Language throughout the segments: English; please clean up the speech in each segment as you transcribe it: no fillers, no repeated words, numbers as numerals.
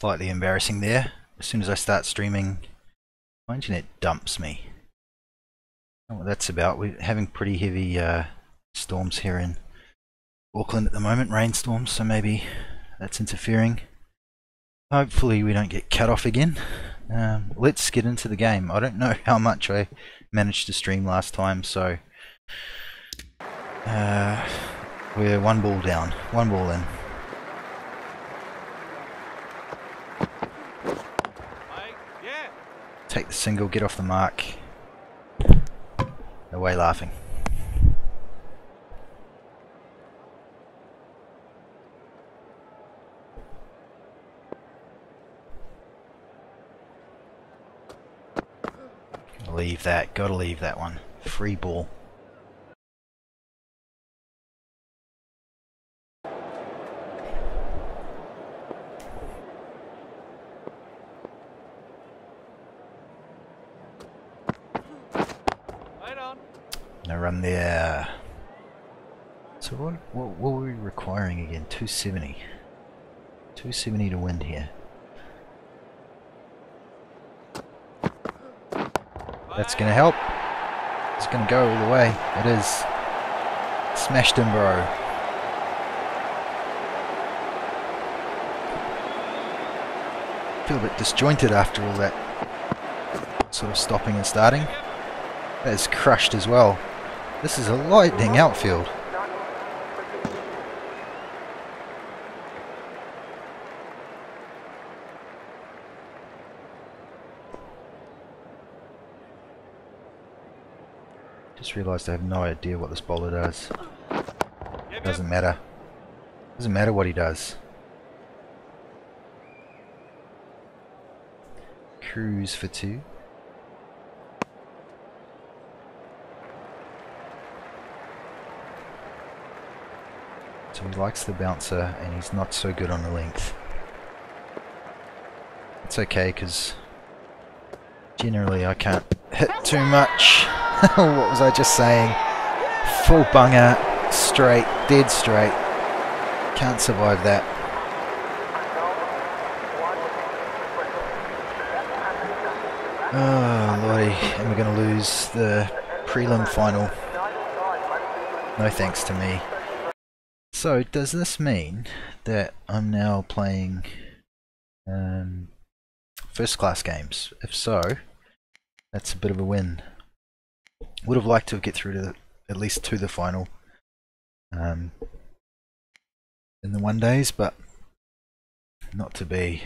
Slightly embarrassing there. As soon as I start streaming, my internet dumps me. I don't know what that's about. We're having pretty heavy storms here in Auckland at the moment, rainstorms, so maybe that's interfering. Hopefully we don't get cut off again. Let's get into the game. I don't know how much I managed to stream last time, so we're one ball down, one ball in. Take the single, get off the mark. Away laughing. Leave that, gotta leave that one. Free ball. No run there. So what were we requiring again? 270. 270 to win here. That's gonna help. It's gonna go all the way. It is. Smashed him, bro. Feel a bit disjointed after all that sort of stopping and starting. That is crushed as well. This is a lightning outfield. Just realised I have no idea what this bowler does. Doesn't matter. Doesn't matter what he does. Cruise for 2. So he likes the bouncer and he's not so good on the length. It's okay because generally I can't hit too much. What was I just saying? Full bunger, straight, dead straight. Can't survive that. Oh lordy, and we're going to lose the prelim final. No thanks to me. So does this mean that I'm now playing first class games? If so, that's a bit of a win. Would have liked to get through to at least to the final in the one days, but not to be.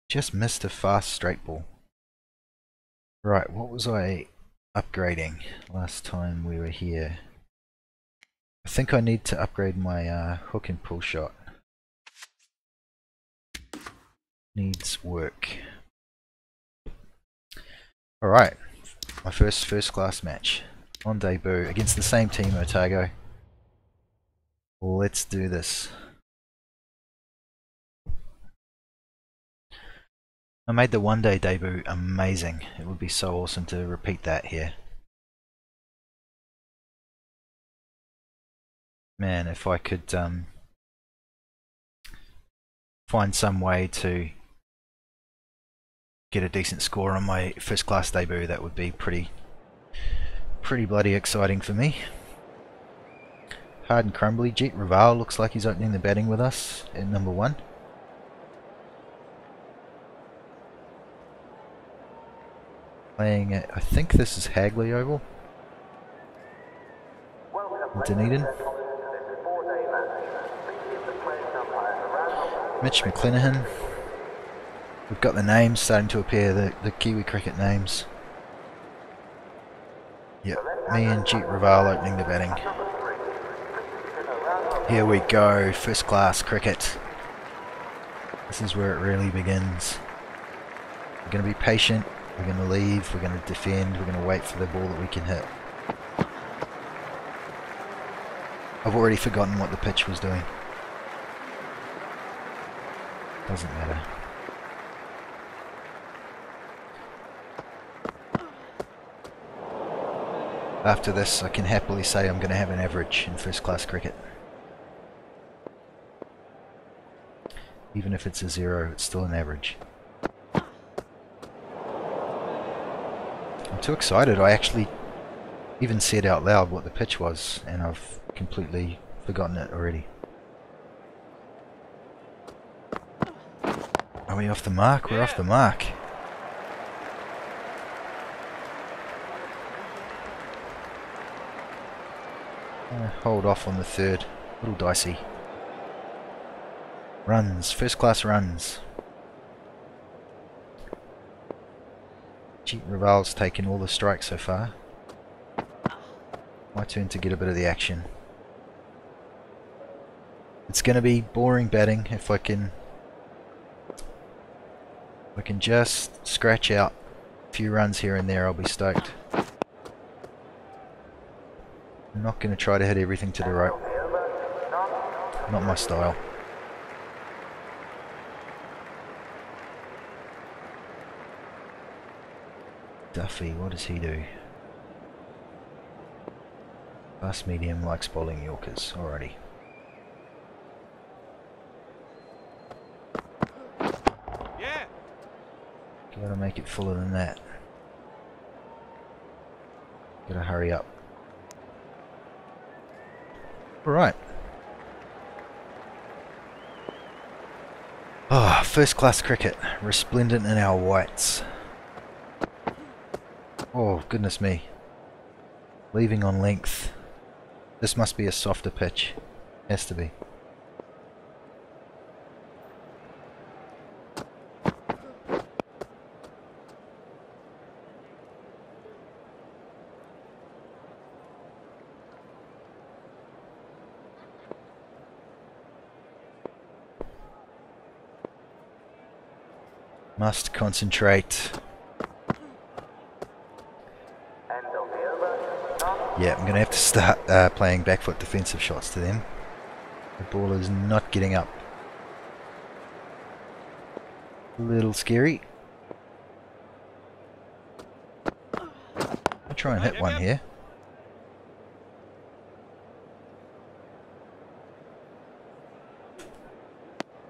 Just missed a fast straight ball. Right, what was I upgrading last time we were here? I think I need to upgrade my hook and pull shot. Needs work. Alright, my first class match on debut against the same team, Otago. Let's do this. I made the one day debut amazing. It would be so awesome to repeat that here. Man, if I could find some way to get a decent score on my first class debut, that would be pretty bloody exciting for me. Hard and crumbly. Jeet Raval looks like he's opening the batting with us at number 1. Playing at, I think this is Hagley Oval. Dunedin. Mitch McClenaghan. We've got the names starting to appear, the Kiwi cricket names. Yep, me and Jeet Raval opening the batting. Here we go, first class cricket. This is where it really begins. We're going to be patient, we're going to leave, we're going to defend, we're going to wait for the ball that we can hit. I've already forgotten what the pitch was doing. Doesn't matter. After this, I can happily say I'm going to have an average in first class cricket. Even if it's a 0, it's still an average. I'm too excited. I actually even said out loud what the pitch was, and I've completely forgotten it already. Are we off the mark? We're off the mark. Hold off on the third. A little dicey. Runs. First class runs. Jeet Raval's taken all the strikes so far. My turn to get a bit of the action. It's going to be boring batting if I can just scratch out a few runs here and there. I'll be stoked. I'm not going to try to hit everything to the rope. Not my style. Duffy, what does he do? Fast medium, likes bowling Yorkers. Alrighty. Yeah. Gotta make it fuller than that. Gotta hurry up. Alright. Ah, first class cricket. Resplendent in our whites. Oh, goodness me. Leaving on length. This must be a softer pitch. Has to be. Must concentrate. Yeah, I'm going to have to start playing back foot defensive shots to them. The ball is not getting up. A little scary. I'll try and hit one here.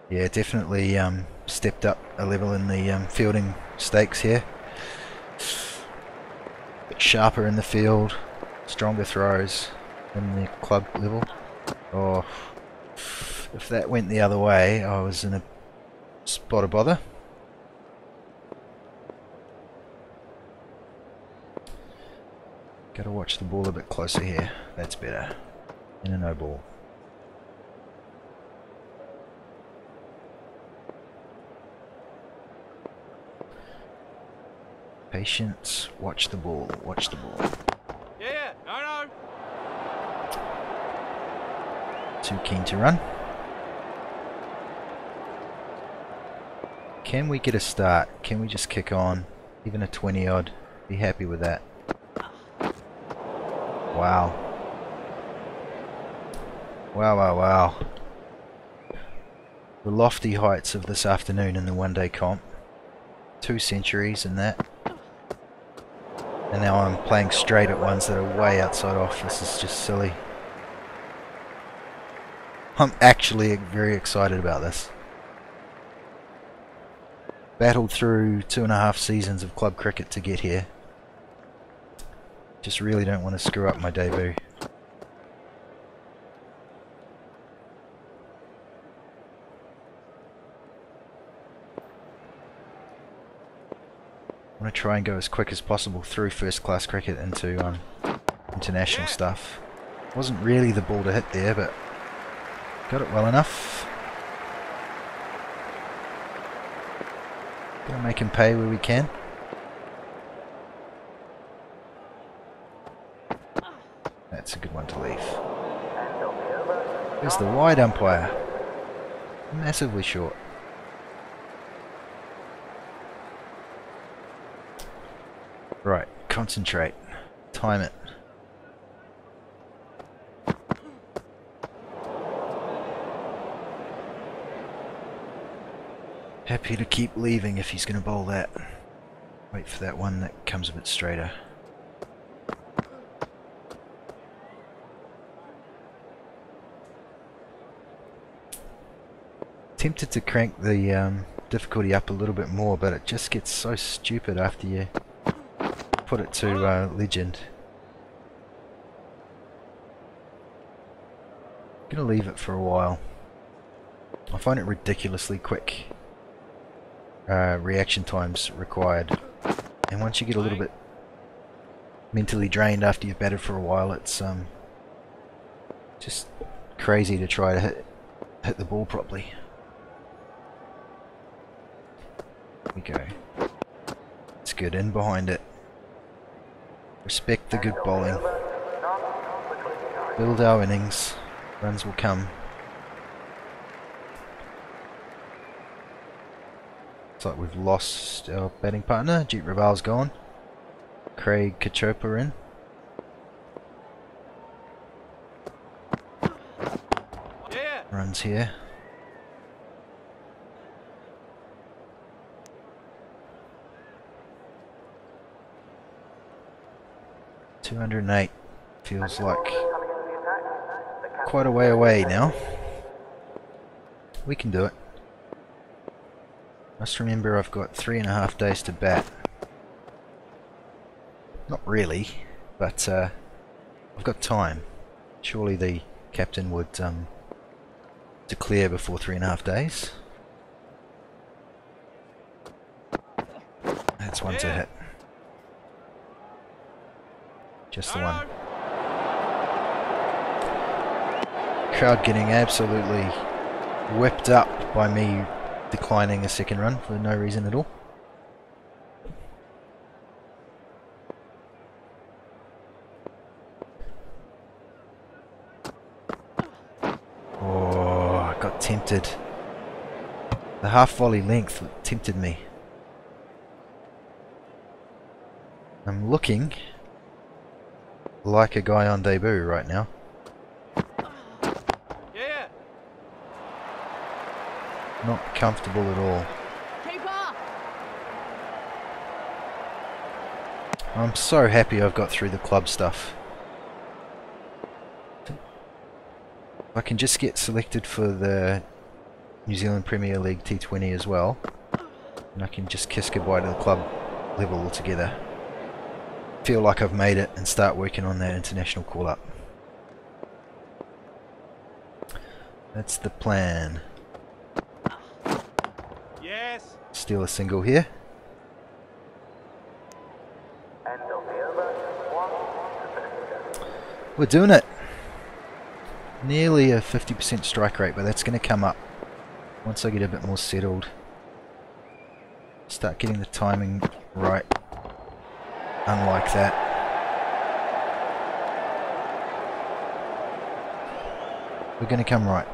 Yeah, definitely stepped up a level in the fielding stakes here. Bit sharper in the field. Stronger throws than the club level. Oh, if that went the other way, I was in a spot of bother. Gotta watch the ball a bit closer here. That's better. In a no ball. Patience. Watch the ball. Watch the ball. Yeah, no. Too keen to run. Can we get a start? Can we just kick on? Even a 20 odd. Be happy with that. Wow. Wow. The lofty heights of this afternoon in the one-day comp. 2 centuries in that. And now I'm playing straight at ones that are way outside off. This is just silly. I'm actually very excited about this. Battled through 2.5 seasons of club cricket to get here. Just really don't want to screw up my debut. I want to try and go as quick as possible through first class cricket into international stuff. Wasn't really the ball to hit there, but got it well enough. Gotta make him pay where we can. That's a good one to leave. There's the wide umpire. Massively short. Right, concentrate. Time it. Happy to keep leaving if he's going to bowl that. Wait for that one that comes a bit straighter. tempted to crank the difficulty up a little bit more, but it just gets so stupid after you put it to legend. I'm gonna leave it for a while. I find it ridiculously quick reaction times required, and once you get a little bit mentally drained after you've batted for a while, it's just crazy to try to hit the ball properly. There we go. It's good, in behind it. Respect the good bowling. Build our innings. Runs will come. Looks like we've lost our batting partner. Jeet Raval's gone. Craig Kachopa in. Yeah. Runs here. $208 feels like quite a way away now. We can do it. Must remember I've got 3.5 days to bat. Not really, but I've got time. Surely the captain would declare before 3.5 days. That's one to hit. Just the one. Crowd getting absolutely whipped up by me declining a second run for no reason at all. Oh, I got tempted. The half volley length tempted me. I'm looking like a guy on debut right now. Yeah. Not comfortable at all. I'm so happy I've got through the club stuff. I can just get selected for the New Zealand Premier League T20 as well, and I can just kiss goodbye to the club level altogether. Feel like I've made it and start working on that international call-up. That's the plan. Yes. Steal a single here. We're doing it. Nearly a 50% strike rate, but that's going to come up once I get a bit more settled. Start getting the timing right. Unlike that. We're going to come right.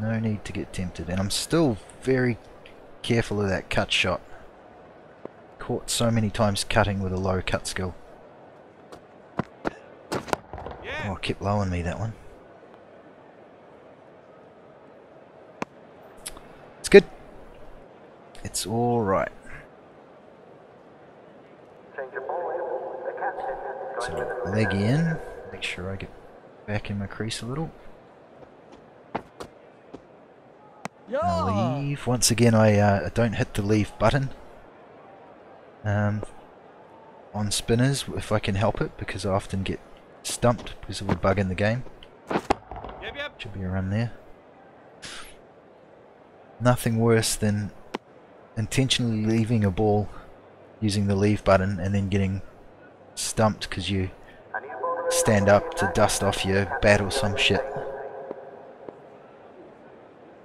No need to get tempted, and I'm still very careful of that cut shot. Caught so many times cutting with a low cut skill. Yeah. Oh, kept low on me that one. It's good. It's all right. So leggy in. Make sure I get back in my crease a little. Leave. Once again, I don't hit the leave button on spinners if I can help it, because I often get stumped because of a bug in the game. Yep. Should be a run there. Nothing worse than intentionally leaving a ball using the leave button and then getting stumped because you stand up to dust off your bat or some shit.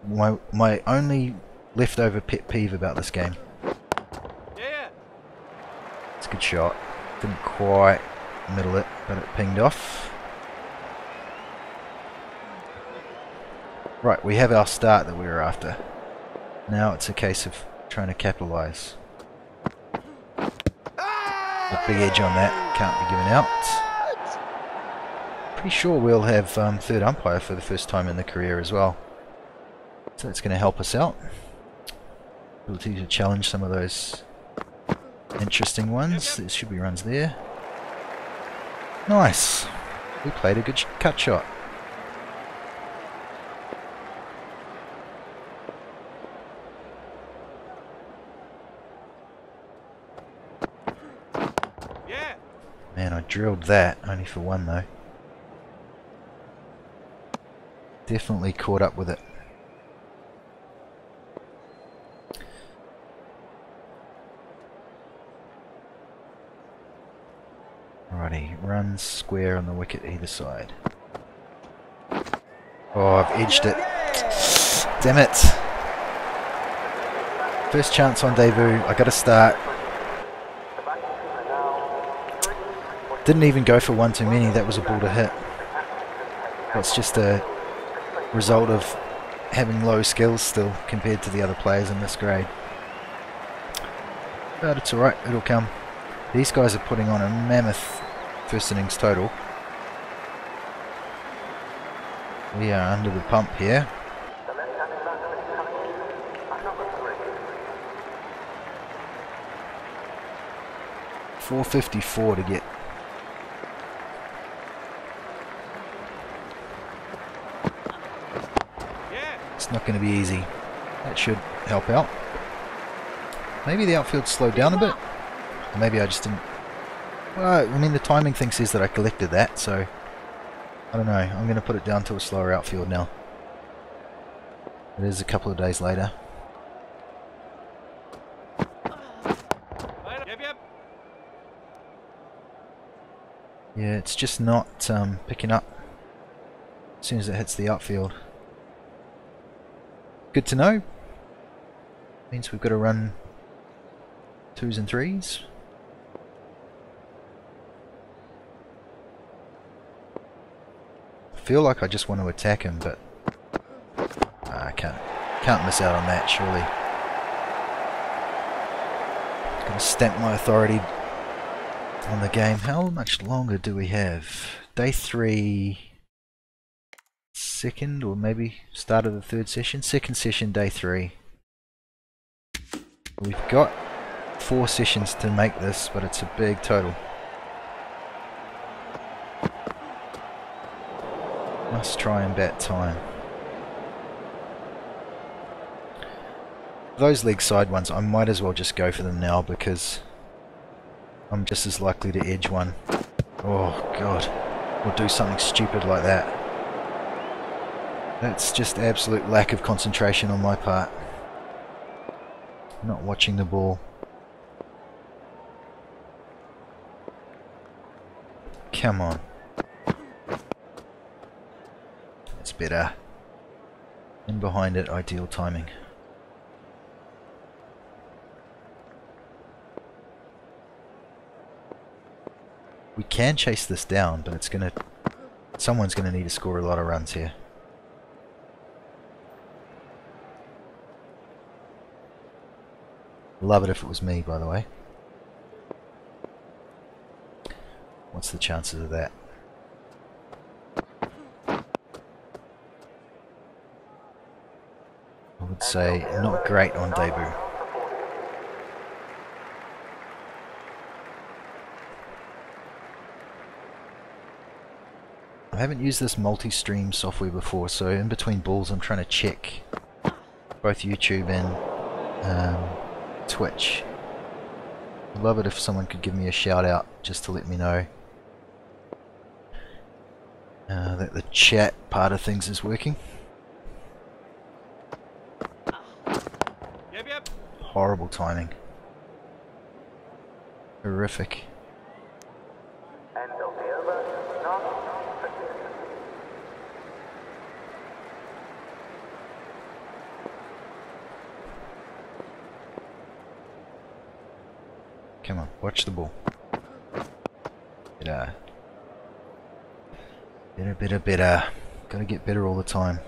My only leftover pet peeve about this game. Yeah. It's a good shot. Didn't quite middle it, but it pinged off. Right, we have our start that we were after. Now it's a case of trying to capitalise. A big edge on that, can't be given out. Pretty sure we'll have third umpire for the first time in the career as well. So it's going to help us out. Ability to challenge some of those interesting ones. There should be runs there. Nice. We played a good cut shot. Yeah. Man, I drilled that, only for one though. Definitely caught up with it. Alrighty, runs square on the wicket either side. Oh, I've edged it. Damn it. First chance on debut, I gotta start. Didn't even go for one too many, that was a ball to hit. That's just a result of having low skills still compared to the other players in this grade. But it's alright, it'll come. These guys are putting on a mammoth first innings total. We are under the pump here. .454 to get. It's not going to be easy. That should help out. Maybe the outfield slowed down a bit. Or maybe I just didn't. Well, I mean the timing thing says that I collected that, so I don't know. I'm going to put it down to a slower outfield now. It is a couple of days later. Yep. Yeah, it's just not picking up as soon as it hits the outfield. Good to know. Means we've got to run 2s and 3s. I feel like I just want to attack him, but I can't miss out on that, surely. Gonna stamp my authority on the game. How much longer do we have? Day 3, second, or maybe start of the third session? Second session, day 3. We've got 4 sessions to make this, but it's a big total. Must try and bat time. Those leg side ones, I might as well just go for them now because I'm just as likely to edge one. Oh god, or do something stupid like that. That's just absolute lack of concentration on my part. Not watching the ball. Come on. That's better. In behind it, ideal timing. We can chase this down, but it's gonna... someone's gonna need to score a lot of runs here. Love it if it was me, by the way. What's the chances of that? I would say not great on debut. I haven't used this multi-stream software before, so in between balls I'm trying to check both YouTube and Twitch. I'd love it if someone could give me a shout out just to let me know that the chat part of things is working. Yep. Horrible timing. Horrific. Come on, watch the ball. Better. Better. Gotta get better all the time.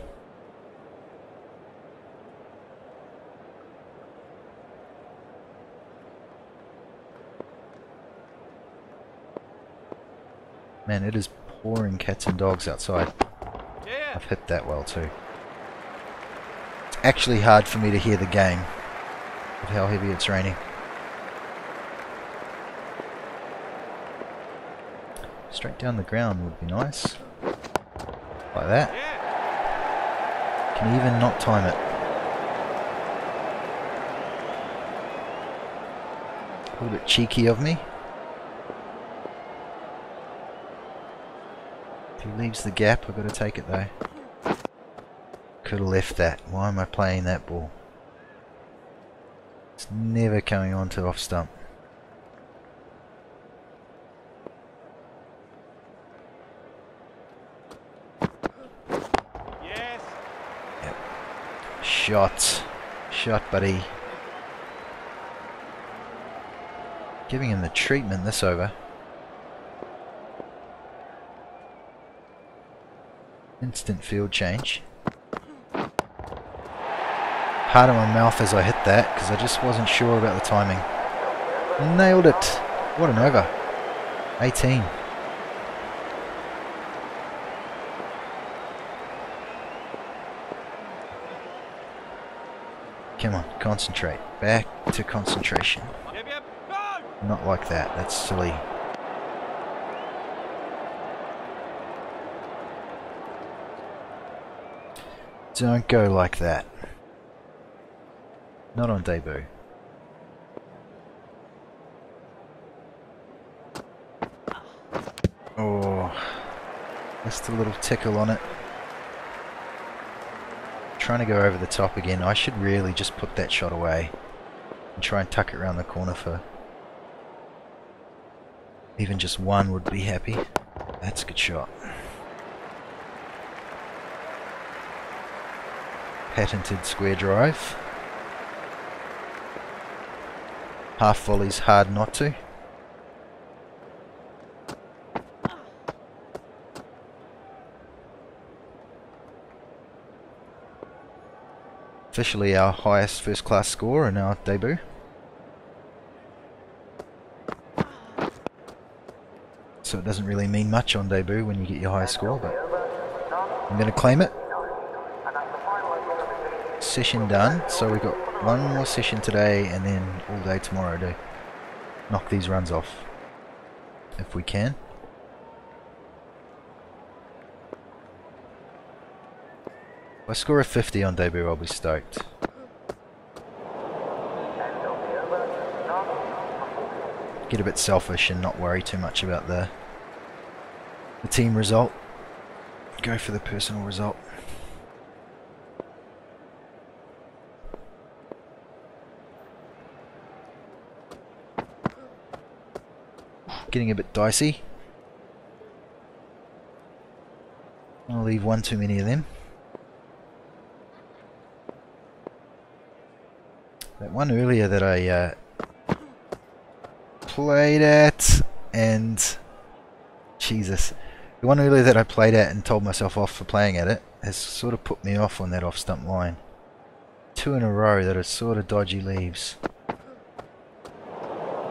Man, it is pouring cats and dogs outside. Yeah. I've hit that well too. It's actually hard for me to hear the game with how heavy it's raining. Straight down the ground would be nice. Like that. Yeah. Can even not time it. A little bit cheeky of me. If he leaves the gap, I've got to take it though. Could have left that. Why am I playing that ball? It's never coming on to off stump. Yes. Yep. Shot. Shot, buddy. Giving him the treatment this over. Instant field change. Hard on my mouth as I hit that because I just wasn't sure about the timing. Nailed it. What an over. 18. Come on, concentrate. Back to concentration. Yep, yep. Go! Not like that. That's silly. Don't go like that. Not on debut. Oh, just a little tickle on it. Trying to go over the top again. I should really just put that shot away and try and tuck it around the corner for even just one would be happy. That's a good shot. Patented square drive. Half volley's hard not to. Officially our highest first class score in our debut. So it doesn't really mean much on debut when you get your highest score, but I'm going to claim it. Session done, so we've got one more session today and then all day tomorrow to knock these runs off, if we can. If I score a 50 on debut, I'll be stoked. Get a bit selfish and not worry too much about the team result. Go for the personal result. Getting a bit dicey. I'll leave one too many of them. That one earlier that I played at, and Jesus, the one earlier that I played at and told myself off for playing at it has sort of put me off on that off stump line. Two in a row that are sort of dodgy leaves.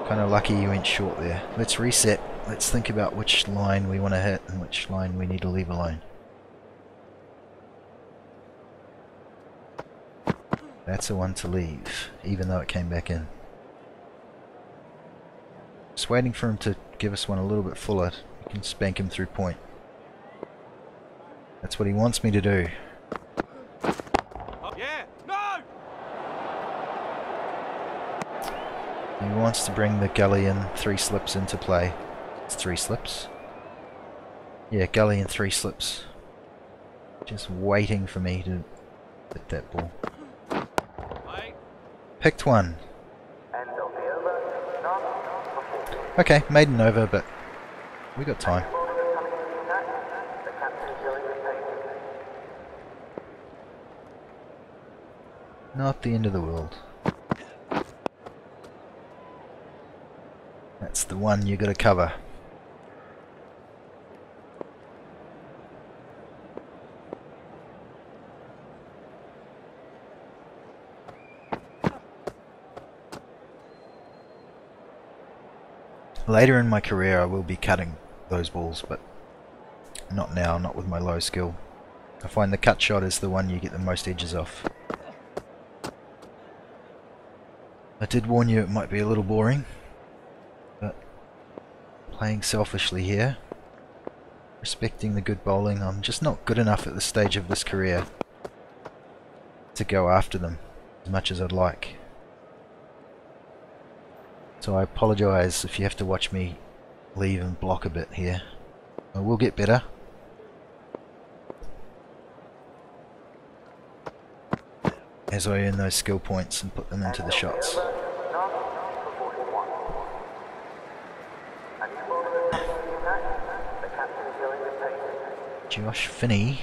Kind of lucky you went short there. Let's reset. Let's think about which line we want to hit and which line we need to leave alone. That's the one to leave, even though it came back in. Just waiting for him to give us one a little bit fuller. We can spank him through point. That's what he wants me to do. Oh, yeah. No! He wants to bring the gully and 3 slips into play. It's 3 slips. Yeah, gully and 3 slips. Just waiting for me to hit that ball. Picked one. Okay, made an over, but we got time. Not the end of the world. That's the one you gotta cover. Later in my career I will be cutting those balls, but not now, not with my low skill. I find the cut shot is the one you get the most edges off. I did warn you it might be a little boring, but playing selfishly here, respecting the good bowling. I'm just not good enough at this stage of this career to go after them as much as I'd like. So I apologise if you have to watch me leave and block a bit here. I will get better. As I earn those skill points and put them into the shots. Josh Finney.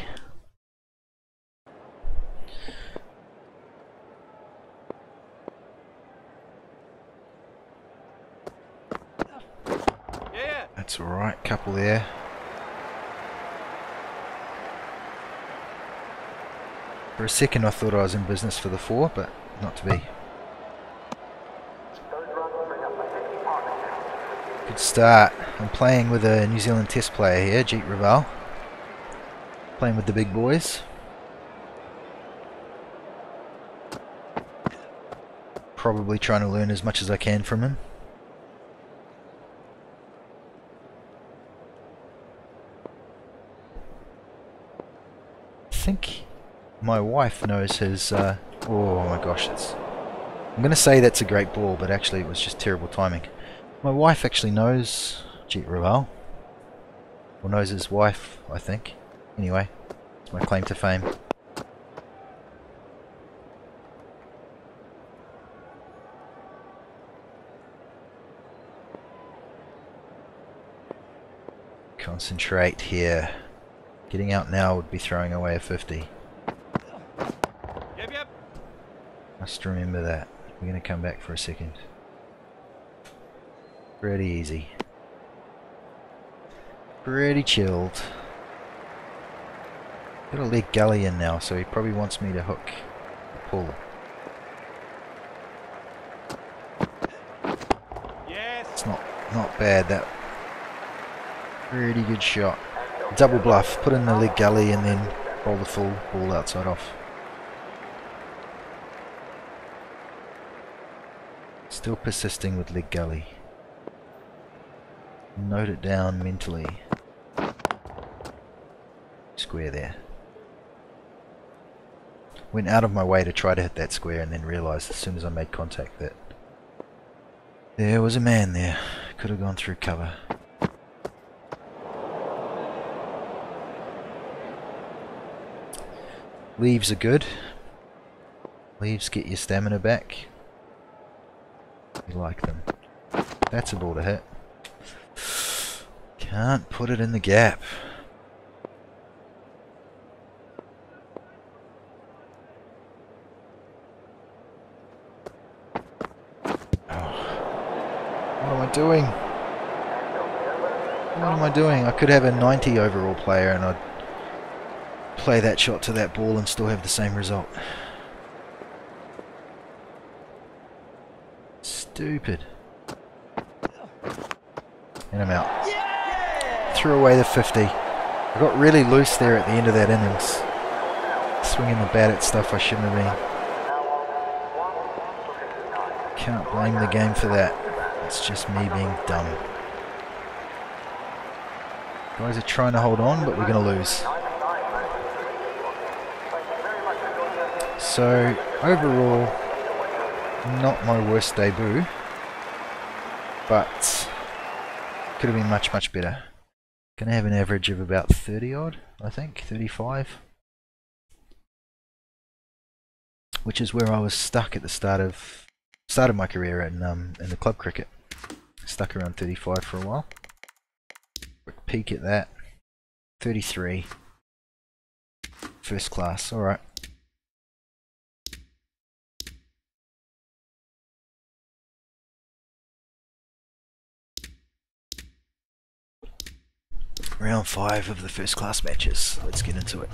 Yeah. That's alright, couple there. For a second I thought I was in business for the 4, but not to be. Good start. I'm playing with a New Zealand Test player here, Jeet Raval. Playing with the big boys. Probably trying to learn as much as I can from him. I think my wife knows his... oh my gosh, I'm going to say that's a great ball, but actually it was just terrible timing. My wife actually knows Jeet Raval. Or knows his wife, I think. Anyway, it's my claim to fame. Concentrate here. Getting out now would be throwing away a 50. Yep. Must remember that. We're going to come back for a second. Pretty easy. Pretty chilled. Got a leg gully in now, so he probably wants me to hook the pull. Yes. It's not bad, that. Pretty good shot. Double bluff, put in the leg gully and then roll the full ball outside off. Still persisting with leg gully. Note it down mentally. Square there. Went out of my way to try to hit that square and then realised as soon as I made contact that there was a man there. Could have gone through cover. Leaves are good. Leaves get your stamina back. You like them. That's a ball to hit. Can't put it in the gap. What am I doing? What am I doing? I could have a 90 overall player and I'd play that shot to that ball and still have the same result. Stupid. And I'm out. Threw away the 50. I got really loose there at the end of that innings. Swinging the bat at stuff I shouldn't have been. Can't blame the game for that. It's just me being dumb. Guys are trying to hold on, but we're going to lose. So, overall, not my worst debut, but could have been much, much better. Gonna have an average of about 30 odd, I think, 35. Which is where I was stuck at the start of my career in the club cricket. Stuck around 35 for a while. Quick peek at that. 33. First class, alright. Round 5 of the first class matches. Let's get into it.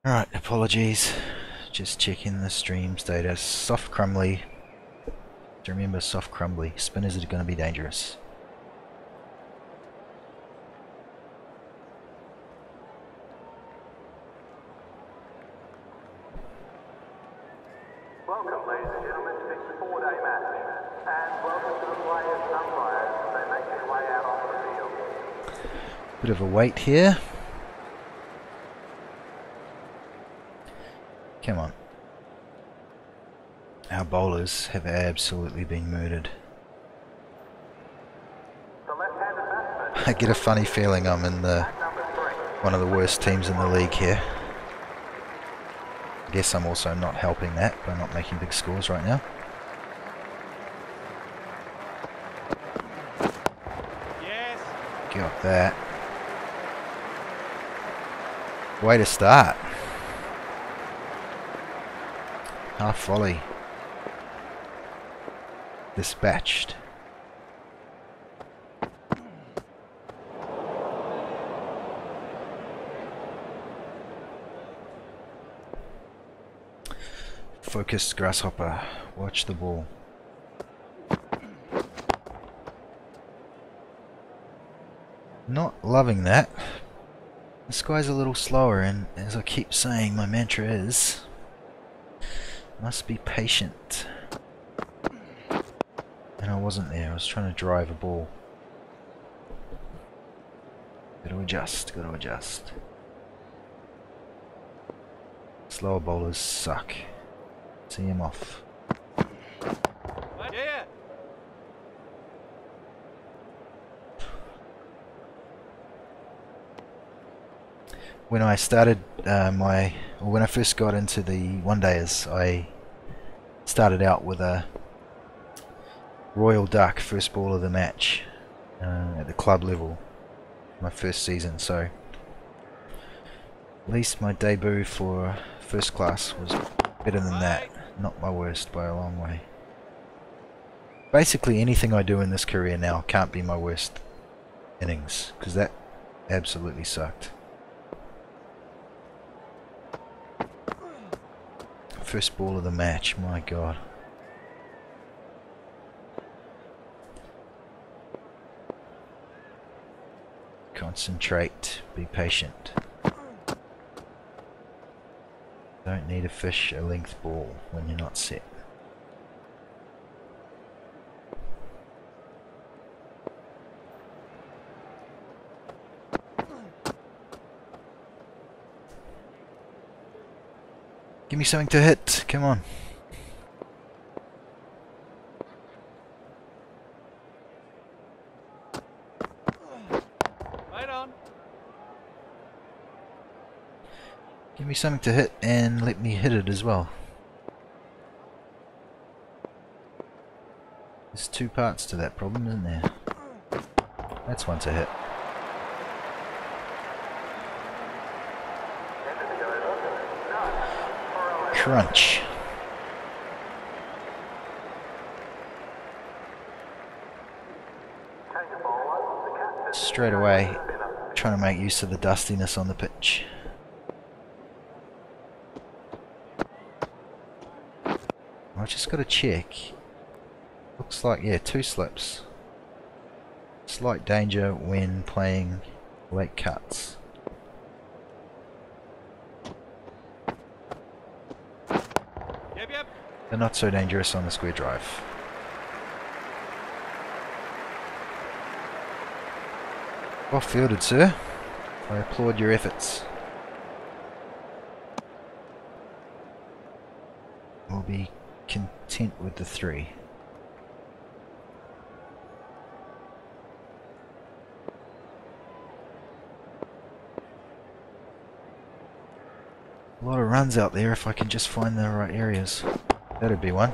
Alright, apologies. Just checking the stream status. Soft crumbly. To remember, soft crumbly. Spinners are going to be dangerous. Welcome, ladies and gentlemen, to this four-day match. And welcome to the players and umpires as they make their way out onto the field. Bit of a wait here. Come on. Our bowlers have absolutely been murdered. The left-handed batsman, I get a funny feeling I'm in the number 3. one of the worst teams in the league here. I guess I'm also not helping that by not making big scores right now. Yes. Got that. Way to start. Half volley. Dispatched. Focused grasshopper. Watch the ball. Not loving that. This guy's a little slower, and as I keep saying, my mantra is must be patient. And I wasn't there. I was trying to drive a ball. Gotta adjust, gotta adjust. Slower bowlers suck. See him off. Yeah. When I started when I first got into the one-dayers, I started out with a Royal Duck first ball of the match at the club level, my first season, so at least my debut for first class was better than that. Not my worst by a long way. Basically anything I do in this career now can't be my worst innings, because that absolutely sucked. First ball of the match, my god. Concentrate, be patient. Don't need to fish a length ball when you're not set. Give me something to hit, come on. Right on. Give me something to hit and let me hit it as well. There's two parts to that problem, isn't there? That's one to hit. Crunch. Straight away, trying to make use of the dustiness on the pitch. I just got to check. Looks like, yeah, 2 slips. Slight danger when playing late cuts. Yep. They're not so dangerous on the square drive. Well fielded, sir. I applaud your efforts. We'll be content with the 3. A lot of runs out there if I can just find the right areas. That'd be one.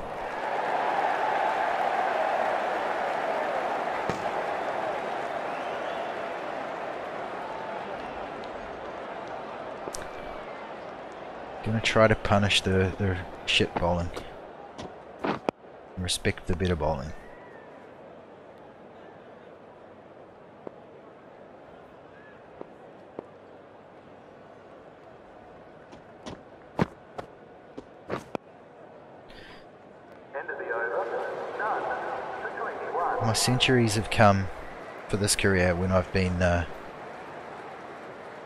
Gonna try to punish the shit bowling. And respect the better bowling. my centuries have come for this career when I've been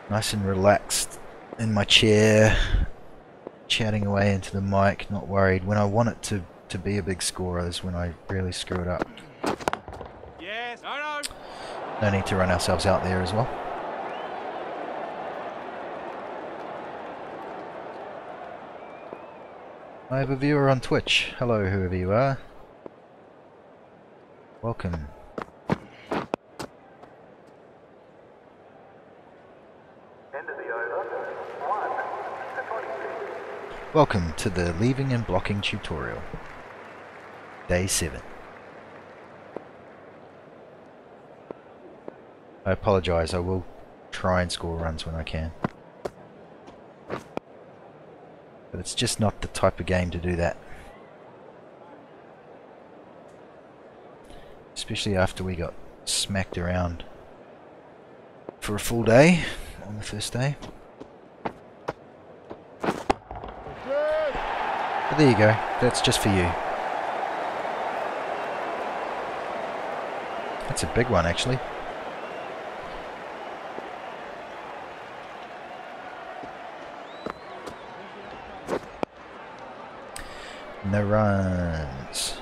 nice and relaxed in my chair, chatting away into the mic, not worried. When I want it to be a big scorer is when I really screw it up. Yes. No, no. No need to run ourselves out there as well. I have a viewer on Twitch. Hello, whoever you are. Welcome. End of the over. 1 to 26. Welcome to the leaving and blocking tutorial. Day 7. I apologise, I will try and score runs when I can. But it's just not the type of game to do that. Especially after we got smacked around for a full day on the first day. But there you go, that's just for you. That's a big one actually. No runs.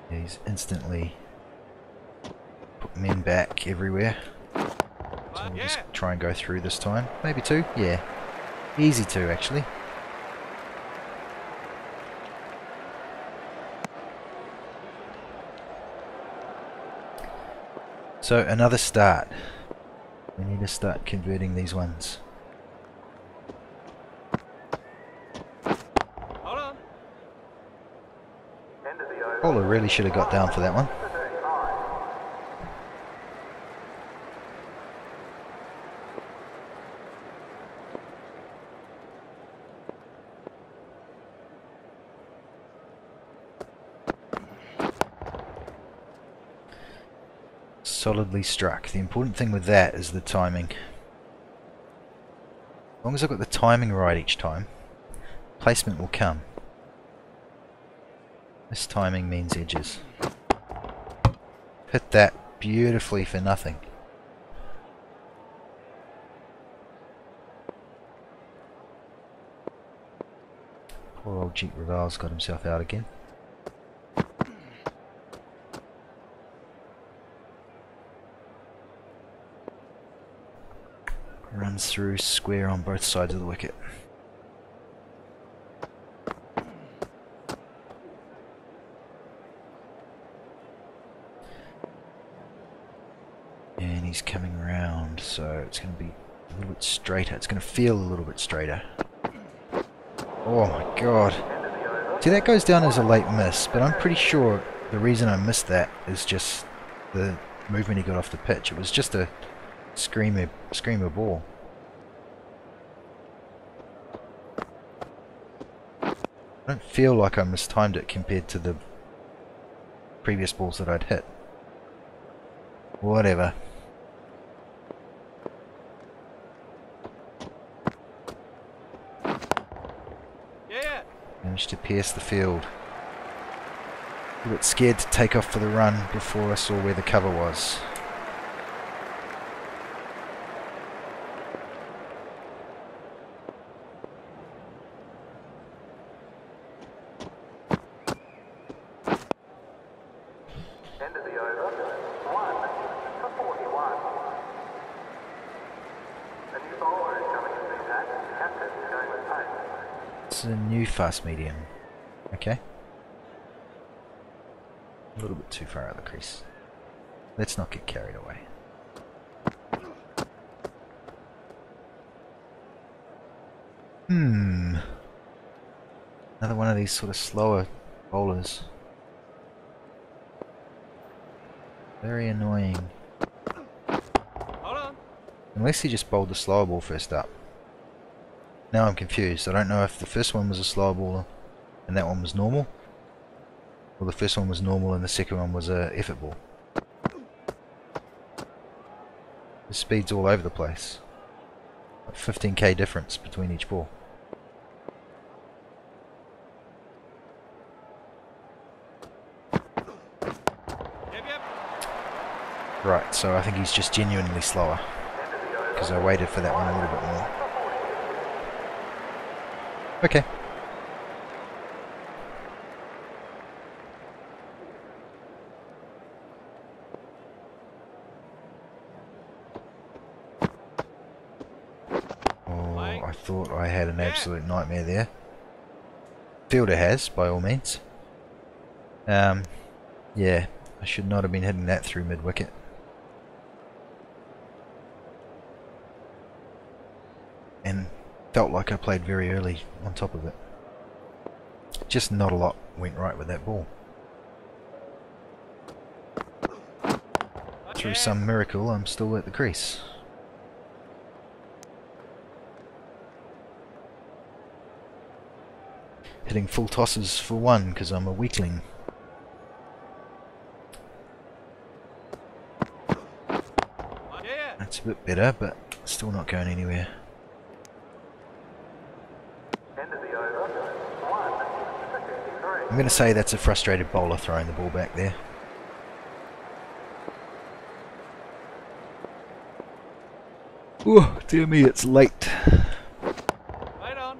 He's instantly put men back everywhere. So we'll just try and go through this time. Maybe 2? Yeah. Easy 2 actually. So another start. We need to start converting these ones. Hold on. End of the over. Bowler really should have got down for that one. 39. Solidly struck. The important thing with that is the timing. As long as I've got the timing right each time, placement will come. This timing means edges. Hit that beautifully for nothing. Poor old Jeet Raval's got himself out again. Runs through square on both sides of the wicket. And he's coming around, so it's going to be a little bit straighter. It's going to feel a little bit straighter. Oh my god. See, that goes down as a late miss, but I'm pretty sure the reason I missed that is just the movement he got off the pitch. It was just a screamer ball. I don't feel like I mistimed it compared to the previous balls that I'd hit. Whatever. Yeah. Managed to pierce the field. A little bit scared to take off for the run before I saw where the cover was. End of the over. 1 for 41. A new bowler is coming into the attack. Captain is going with pace. It's a new fast medium. Okay. A little bit too far out of the crease. Let's not get carried away. Another one of these sort of slower bowlers. Very annoying. Hold on. Unless he just bowled the slower ball first up. Now I'm confused. I don't know if the first one was a slower ball and that one was normal, or the first one was normal and the second one was a effort ball. The speed's all over the place. Like 15k difference between each ball. So I think he's just genuinely slower, because I waited for that one a little bit more. Okay. Oh, I thought I had an absolute nightmare there. Fielder has, by all means. Yeah, I should not have been hitting that through mid-wicket. And felt like I played very early on top of it. Just not a lot went right with that ball. Through some miracle, I'm still at the crease. Hitting full tosses for one because I'm a weakling. That's a bit better, but still not going anywhere. I'm going to say that's a frustrated bowler throwing the ball back there. Oh, dear me, it's late. Right on.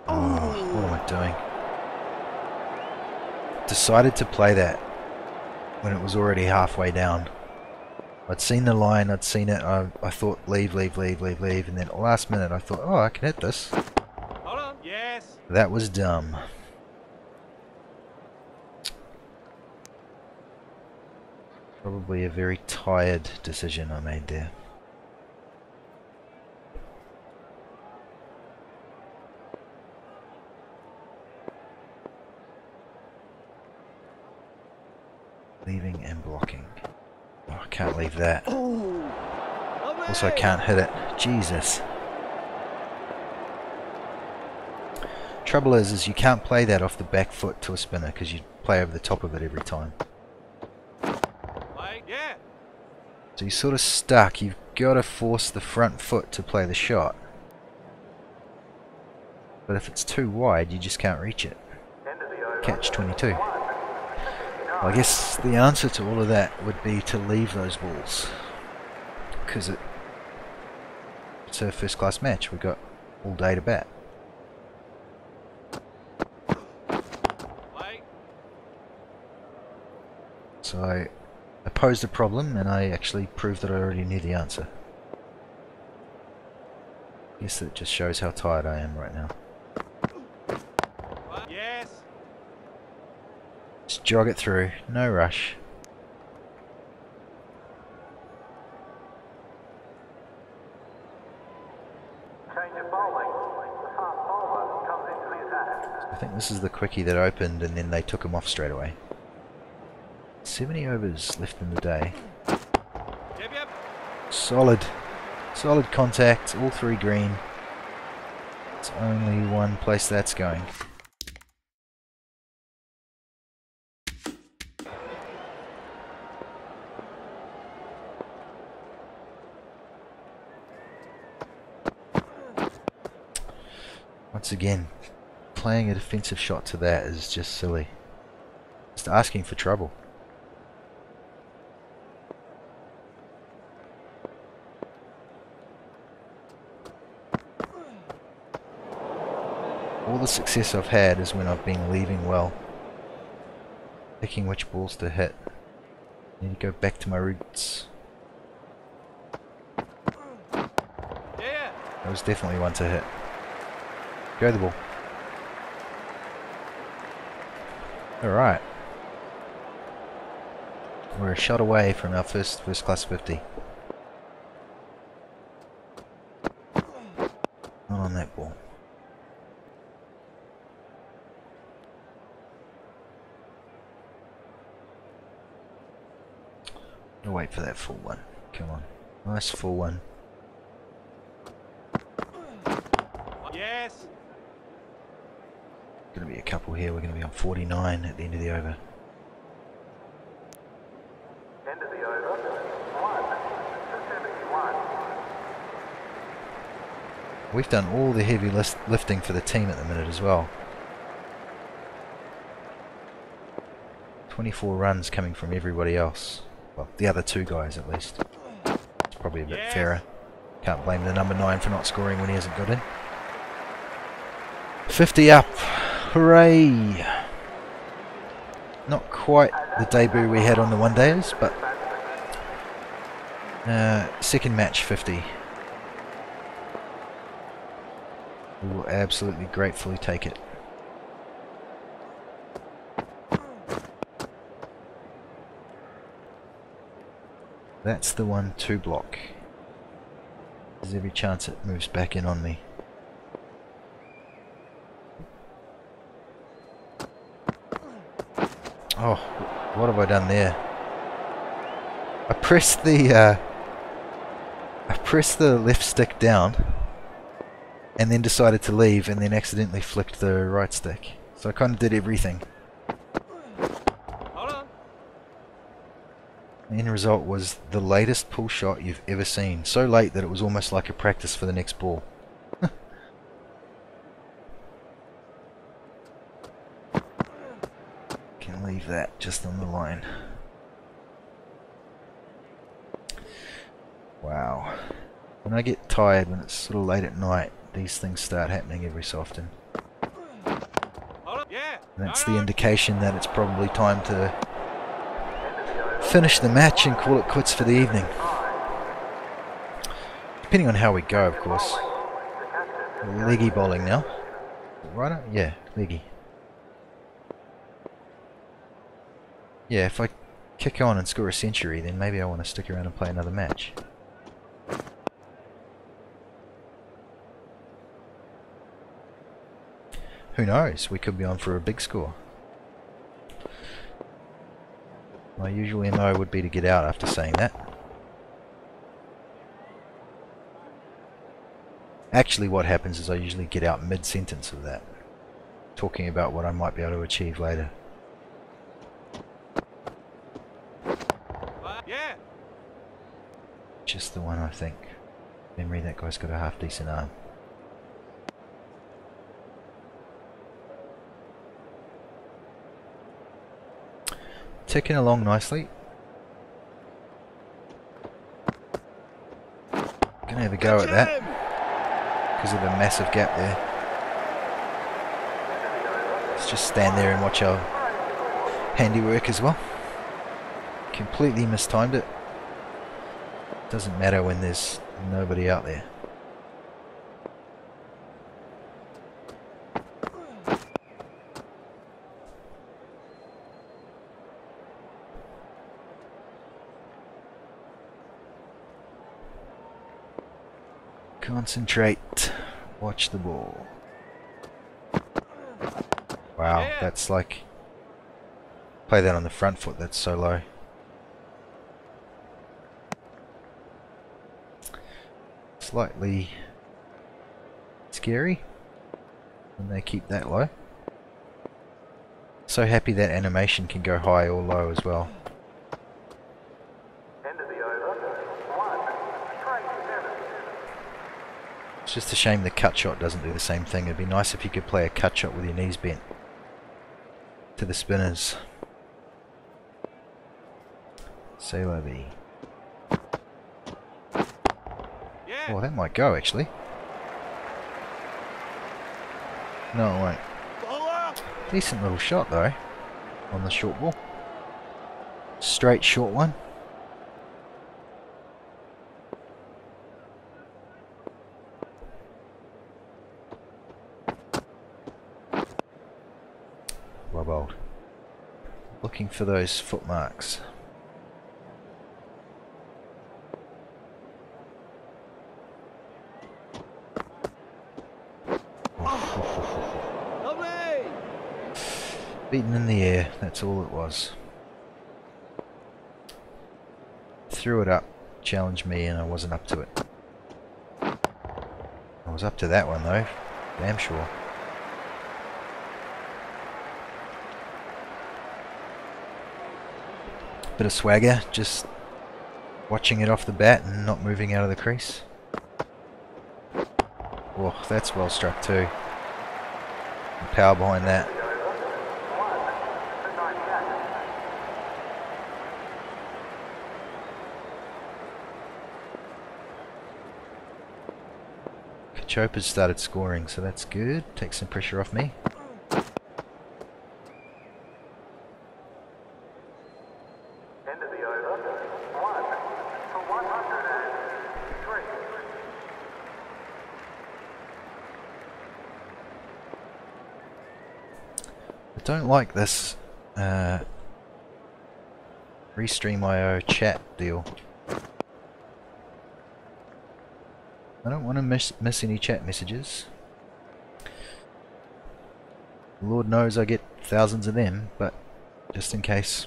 Oh, what am I doing? Decided to play that when it was already halfway down. I'd seen the line, I'd seen it, I thought leave, and then at the last minute I thought, oh, I can hit this. Hold on. Yes. That was dumb. Probably a very tired decision I made there. Leaving and blocking. Oh, I can't leave that. Also, I can't hit it. Jesus. Trouble is you can't play that off the back foot to a spinner because you play over the top of it every time. Yeah. So you're sort of stuck. You've got to force the front foot to play the shot. But if it's too wide, you just can't reach it. Catch 22. I guess the answer to all of that would be to leave those balls, because it's a first class match. We've got all day to bat. So I posed a problem and I actually proved that I already knew the answer. I guess that just shows how tired I am right now. Yes. Just jog it through, no rush. Change of bowling. The fast bowler comes into the attack. I think this is the quickie that opened and then they took him off straight away. 70 overs left in the day. Yep. Solid contact, all three green. It's only one place that's going. Once again, playing a defensive shot to that is just silly. Just asking for trouble. All the success I've had is when I've been leaving well. Picking which balls to hit. I need to go back to my roots. Yeah. That was definitely one to hit. Go the ball. Alright. We're a shot away from our first class 50. Not on that ball. I'll wait for that full one. Come on. Nice full one. Yes. Gonna be a couple here. We're gonna be on 49 at the end of the over. End of the over. 1 to 71. We've done all the heavy lifting for the team at the minute as well. 24 runs coming from everybody else. Well, the other two guys at least. It's probably a bit fairer. Can't blame the number 9 for not scoring when he hasn't got in. 50 up. Hooray! Not quite the debut we had on the one-dayers, but second match 50. We will absolutely gratefully take it. That's the 1-2 block. There's every chance it moves back in on me. Oh, what have I done there? I pressed the left stick down and then decided to leave and then accidentally flicked the right stick. So I kind of did everything. Hold on. The end result was the latest pull shot you've ever seen. So late that it was almost like a practice for the next ball. Can leave that just on the line. Wow. When I get tired, when it's sort of late at night, these things start happening every so often. Hold on. Yeah. And that's the indication that it's probably time to finish the match and call it quits for the evening. Depending on how we go, of course. Leggy bowling now. Right? Yeah, leggy. Yeah, if I kick on and score a century, then maybe I want to stick around and play another match. Who knows? We could be on for a big score. My usual MO would be to get out after saying that. Actually, what happens is I usually get out mid-sentence of that, talking about what I might be able to achieve later. Yeah. Just the one, I think. Memory, that guy's got a half-decent arm. Ticking along nicely. Gonna have a go at that because of the massive gap there. Let's just stand there and watch our handiwork as well. Completely mistimed it. Doesn't matter when there's nobody out there. Concentrate. Watch the ball. Wow, that's like... Play that on the front foot, that's so low. Slightly scary when they keep that low. So happy that animation can go high or low as well. End of the over. 1, straight 7. It's just a shame the cut shot doesn't do the same thing. It'd be nice if you could play a cut shot with your knees bent to the spinners. C'est la vie. Yeah. Oh, that might go actually. No, it won't. Decent little shot though on the short ball. Straight short one. Well bowled. Looking for those foot marks. Beaten in the air, that's all it was. Threw it up, challenged me, and I wasn't up to it. I was up to that one though, damn sure. Bit of swagger, just watching it off the bat and not moving out of the crease. Oh, that's well struck too. The power behind that. Chopa's started scoring, so that's good. Takes some pressure off me. End of the over. 1 for 103. I don't like this Restream.io chat deal. I don't want to miss any chat messages. Lord knows I get thousands of them, but just in case.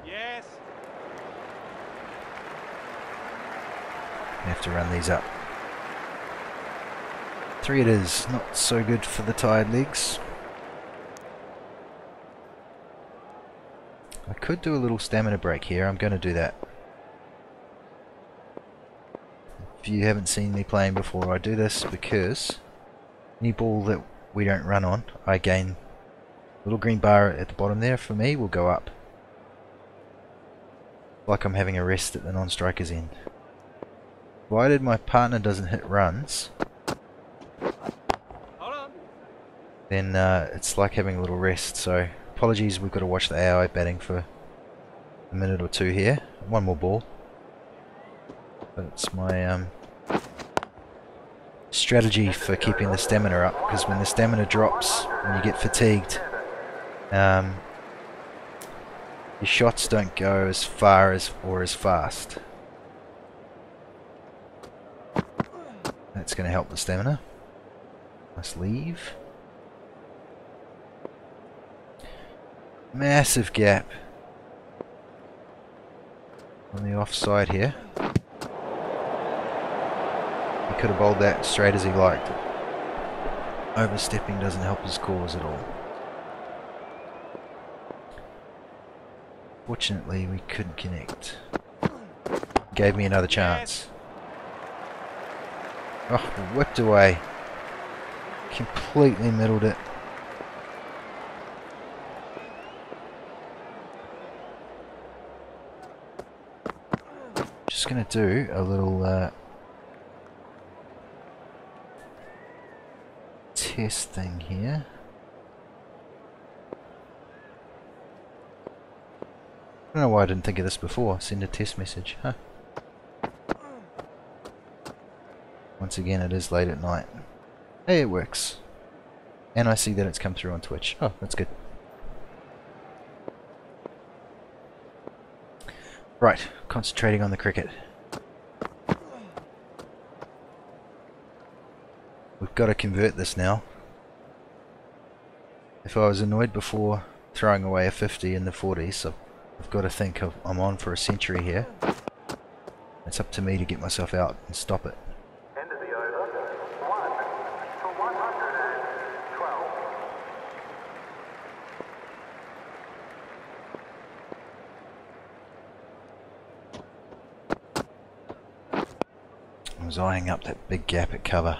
Yes. I have to run these up. 3 it is, not so good for the tired legs. I could do a little stamina break here, I'm going to do that. If you haven't seen me playing before, I do this because any ball that we don't run on, I gain a little green bar at the bottom there for me will go up. Like I'm having a rest at the non-striker's end. Provided my partner doesn't hit runs, Hold on. then it's like having a little rest. So apologies, we've got to watch the AI batting for a minute or two here. One more ball. But it's my strategy for keeping the stamina up, because when the stamina drops, when you get fatigued, your shots don't go as far as or as fast. That's going to help the stamina. Nice leave. Massive gap on the offside here. He could have bowled that straight as he liked. Overstepping doesn't help his cause at all. Fortunately, we couldn't connect. Gave me another chance. Oh, whipped away. Completely middled it. Just gonna do a little test thing here. I don't know why I didn't think of this before. Send a test message, huh? Once again, it is late at night. Hey, it works. And I see that it's come through on Twitch. Oh, that's good. Right, concentrating on the cricket. We've got to convert this now. If I was annoyed before throwing away a 50 in the 40s, I've got to think I'm on for a century here. It's up to me to get myself out and stop it. End of the over. 1 for 112. I was eyeing up that big gap at cover.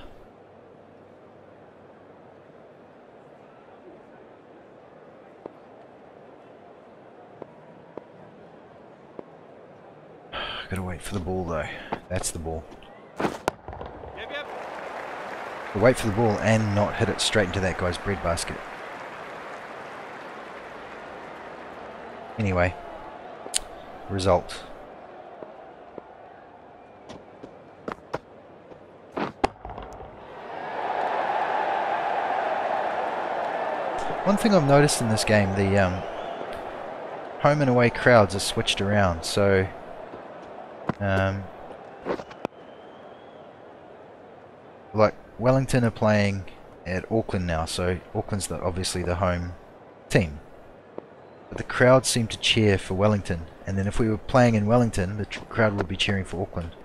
Gotta wait for the ball though. That's the ball. Yep. Wait for the ball and not hit it straight into that guy's breadbasket. Anyway, result. One thing I've noticed in this game, the home and away crowds are switched around, so like Wellington are playing at Auckland now, so Auckland's obviously the home team. But the crowd seem to cheer for Wellington, and then if we were playing in Wellington, the crowd would be cheering for Auckland.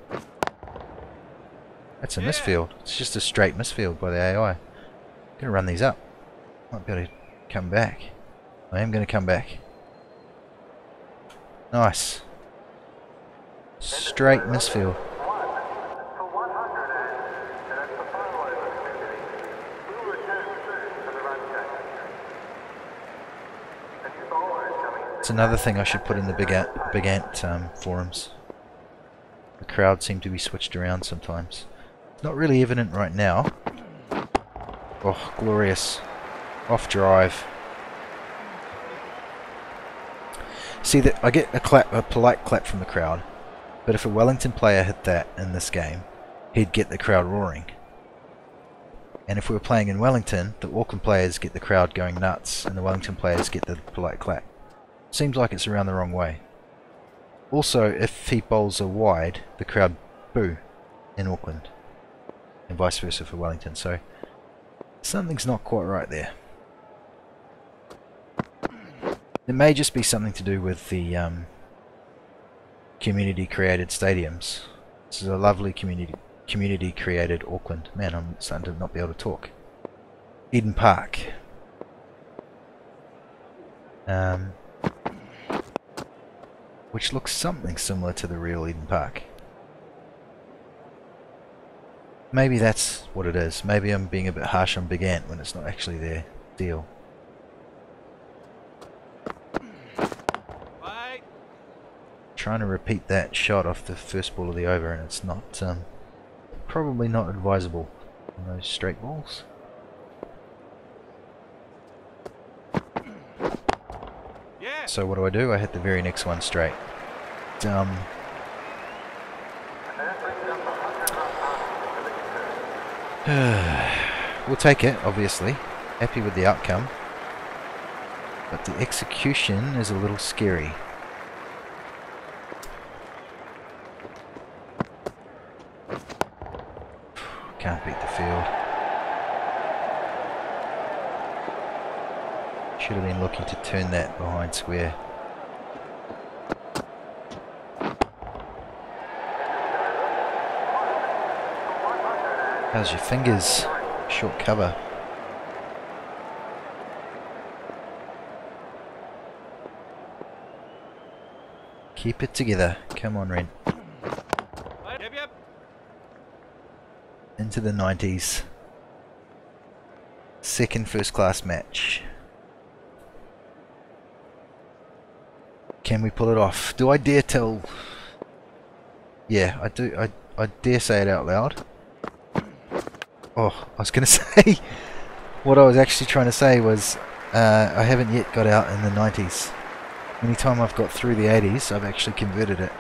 That's a misfield. It's just a straight misfield by the AI. I'm gonna run these up. Might be able to come back. I am gonna come back. Nice. Straight misfield. For 100 and that's the final over community. We'll return soon to the run game. A new bowler is coming in. It's another thing I should put in the Big Ant forums. The crowd seem to be switched around sometimes. Not really evident right now. Oh, glorious. Off drive. See that I get a polite clap from the crowd, but if a Wellington player hit that in this game, he'd get the crowd roaring. And if we were playing in Wellington, the Auckland players get the crowd going nuts, and the Wellington players get the polite clap. Seems like it's around the wrong way. Also, if he bowls a wide, the crowd boo in Auckland, and vice versa for Wellington. So something's not quite right there. It may just be something to do with the community-created stadiums. This is a lovely community-created Auckland. Man, I'm starting to not be able to talk. Eden Park. Which looks something similar to the real Eden Park. Maybe that's what it is. Maybe I'm being a bit harsh on Big Ant when it's not actually their deal. Trying to repeat that shot off the first ball of the over, and it's not probably not advisable on those straight balls. Yeah. So what do? I hit the very next one straight. Dumb. We'll take it, obviously. Happy with the outcome. But the execution is a little scary. Can't beat the field. Should have been looking to turn that behind square. How's your fingers? Short cover. Keep it together. Come on, Ren. Yep. Into the 90s. Second first class match. Can we pull it off? Do I dare tell? Yeah, I do. I dare say it out loud. Oh, I was going to say, what I was actually trying to say was, I haven't yet got out in the 90s. Anytime I've got through the 80s, I've actually converted it.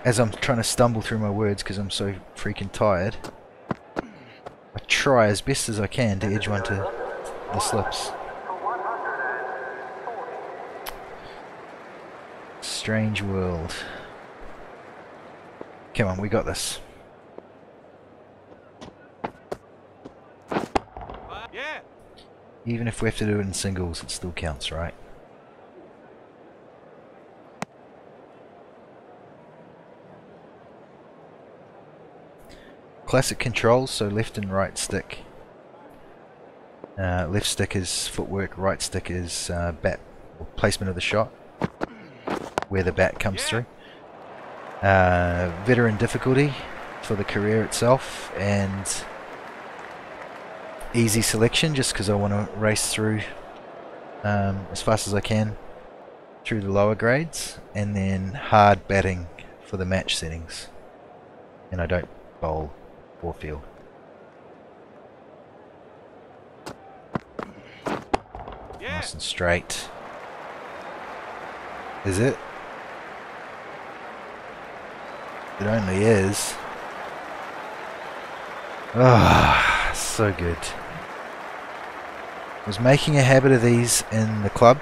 As I'm trying to stumble through my words because I'm so freaking tired, I try as best as I can to edge one to the slips. Strange world. Come on, we got this. Yeah. Even if we have to do it in singles, it still counts, right? Classic controls, so left and right stick. Left stick is footwork, right stick is bat or placement of the shot, where the bat comes through. Veteran difficulty for the career itself, and easy selection just because I want to race through as fast as I can through the lower grades, and then hard batting for the match settings, and I don't bowl or field. Yeah. Nice and straight. Is it? It only is. Ah, so good. I was making a habit of these in the club,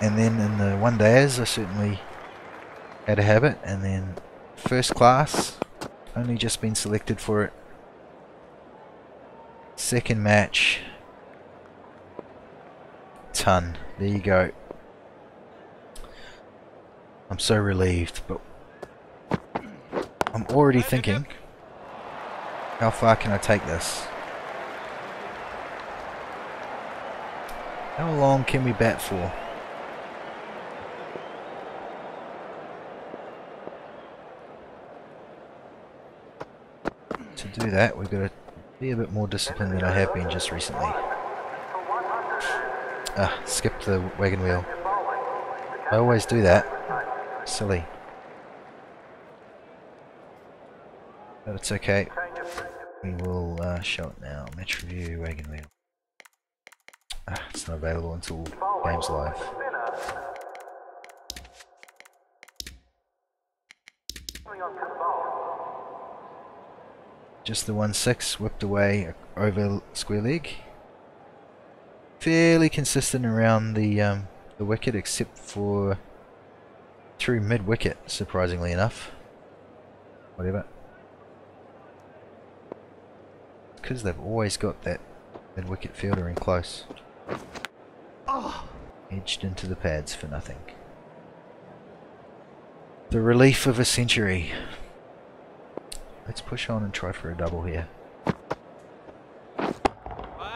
and then in the one days I certainly had a habit, and then first class, only just been selected for it. Second match, ton. There you go. I'm so relieved, but I'm already thinking, how far can I take this? How long can we bat for? To do that, we've got to be a bit more disciplined than I have been just recently. Ah, skip the wagon wheel. I always do that. Silly. But it's okay. We will show it now. Match review, wagon wheel. Ah, it's not available until game's live. Just the 1-6 whipped away over square leg. Fairly consistent around the wicket, except for through mid wicket, surprisingly enough. Whatever. Because they've always got that mid wicket fielder in close. Edged into the pads for nothing. The relief of a century. Let's push on and try for a double here.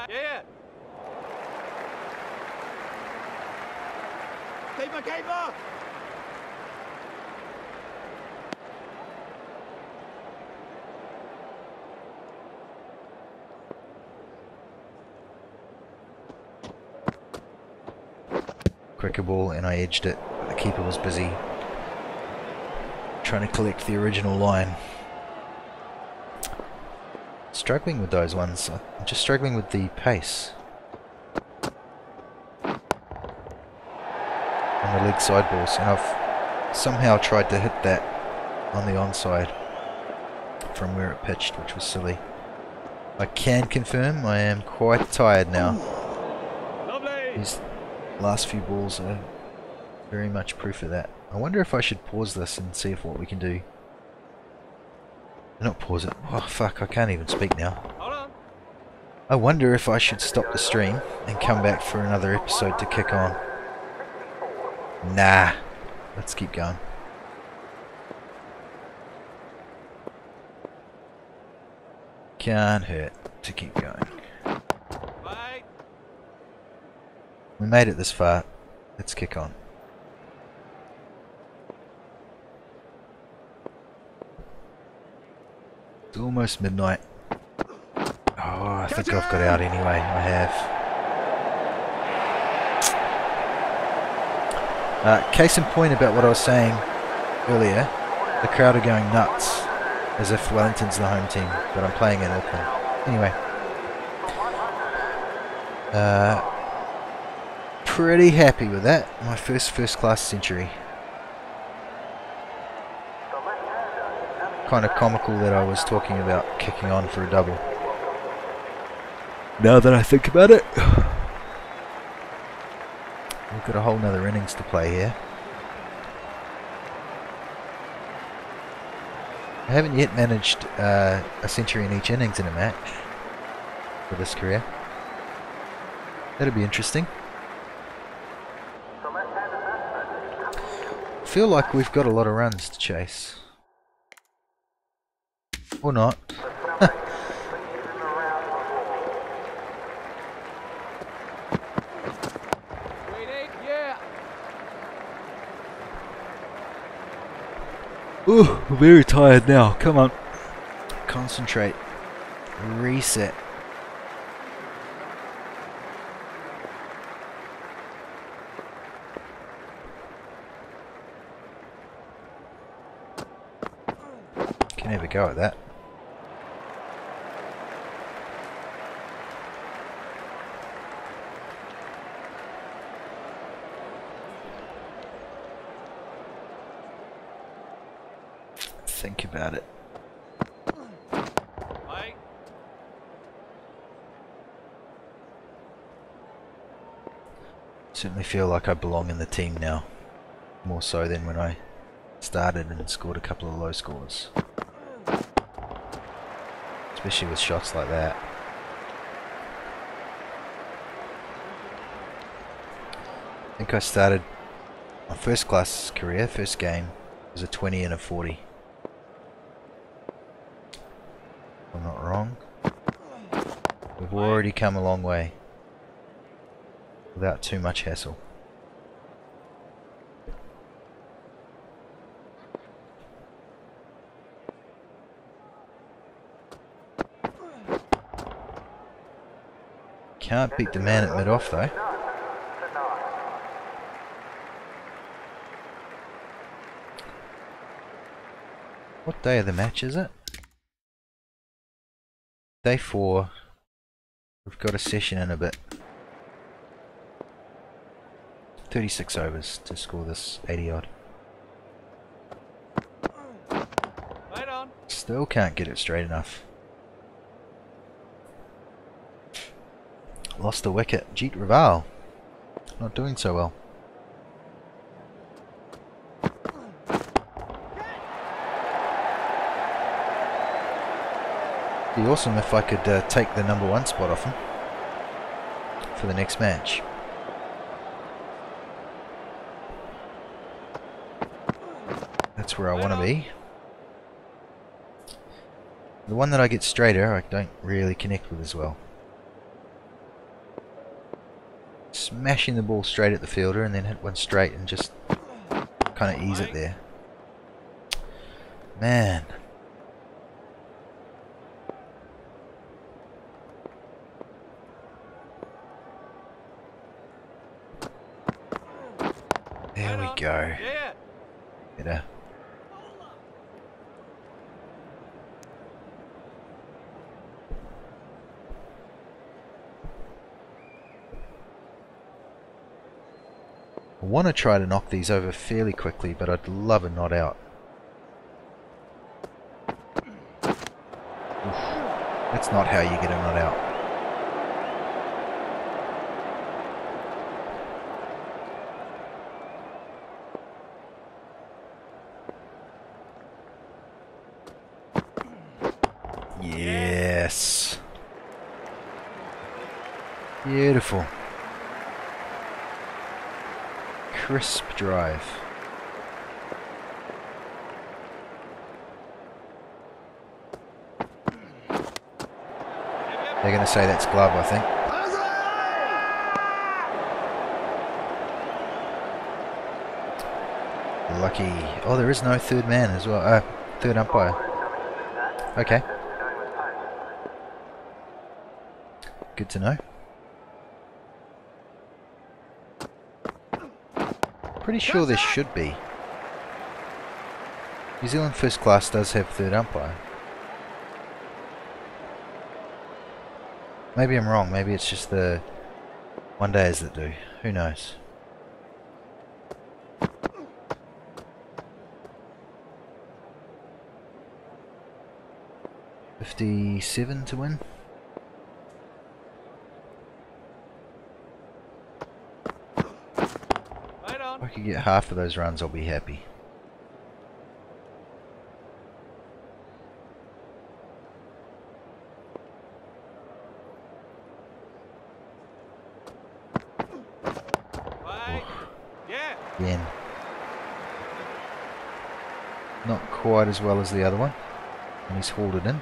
Yeah. Keeper! Quicker ball and I edged it. The keeper was busy trying to collect the original line. Struggling with those ones. I'm just struggling with the pace. On the leg side balls, and I've somehow tried to hit that on the onside from where it pitched, which was silly. I can confirm I am quite tired now. Lovely. These last few balls are very much proof of that. I wonder if I should pause this and see if what we can do. Not pause it. Oh fuck, I can't even speak now. Hold on. I wonder if I should stop the stream and come back for another episode to kick on. Nah. Let's keep going. Can't hurt to keep going. Bye. We made it this far. Let's kick on. It's almost midnight. Oh, I think I've got out anyway. I have. Case in point about what I was saying earlier, the crowd are going nuts as if Wellington's the home team, but I'm playing in Auckland. Anyway. Pretty happy with that. My first class century. Kind of comical that I was talking about kicking on for a double. Now that I think about it, we've got a whole nother innings to play here. I haven't yet managed a century in each innings in a match for this career. That'll be interesting. I feel like we've got a lot of runs to chase. Or not. Yeah. Ooh, I'm very tired now. Come on. Concentrate. Reset. Can have a go at that. Think about it. Bye. Certainly feel like I belong in the team now. More so than when I started and scored a couple of low scores. Especially with shots like that. I think I started my first class career, first game, was a 20 and a 40. If I'm not wrong. We've already come a long way. Without too much hassle. Can't beat the man at mid-off though. What day of the match is it? Day 4. We've got a session in a bit. 36 overs to score this 80 odd. Right on. Still can't get it straight enough. Lost the wicket. Jeet Raval. Not doing so well. Be awesome if I could take the number 1 spot off him for the next match. That's where I want to be. The one that I get straighter I don't really connect with as well. Smashing the ball straight at the fielder and then hit one straight and just kind of ease it there. Man. There we go. Yeah. Better. I want to try to knock these over fairly quickly, but I'd love a not out. Oof. That's not how you get a not out. Yes. Beautiful. Crisp drive. They're going to say that's glove, I think. Lucky. Oh, there is no third man as well. Third umpire. Okay. Good to know. Pretty sure there should be. New Zealand First Class does have third umpire. Maybe I'm wrong. Maybe it's just the one days that do. Who knows? $57 to win. If I could get half of those runs, I'll be happy. Yeah. Again. Not quite as well as the other one. And he's hauled it in.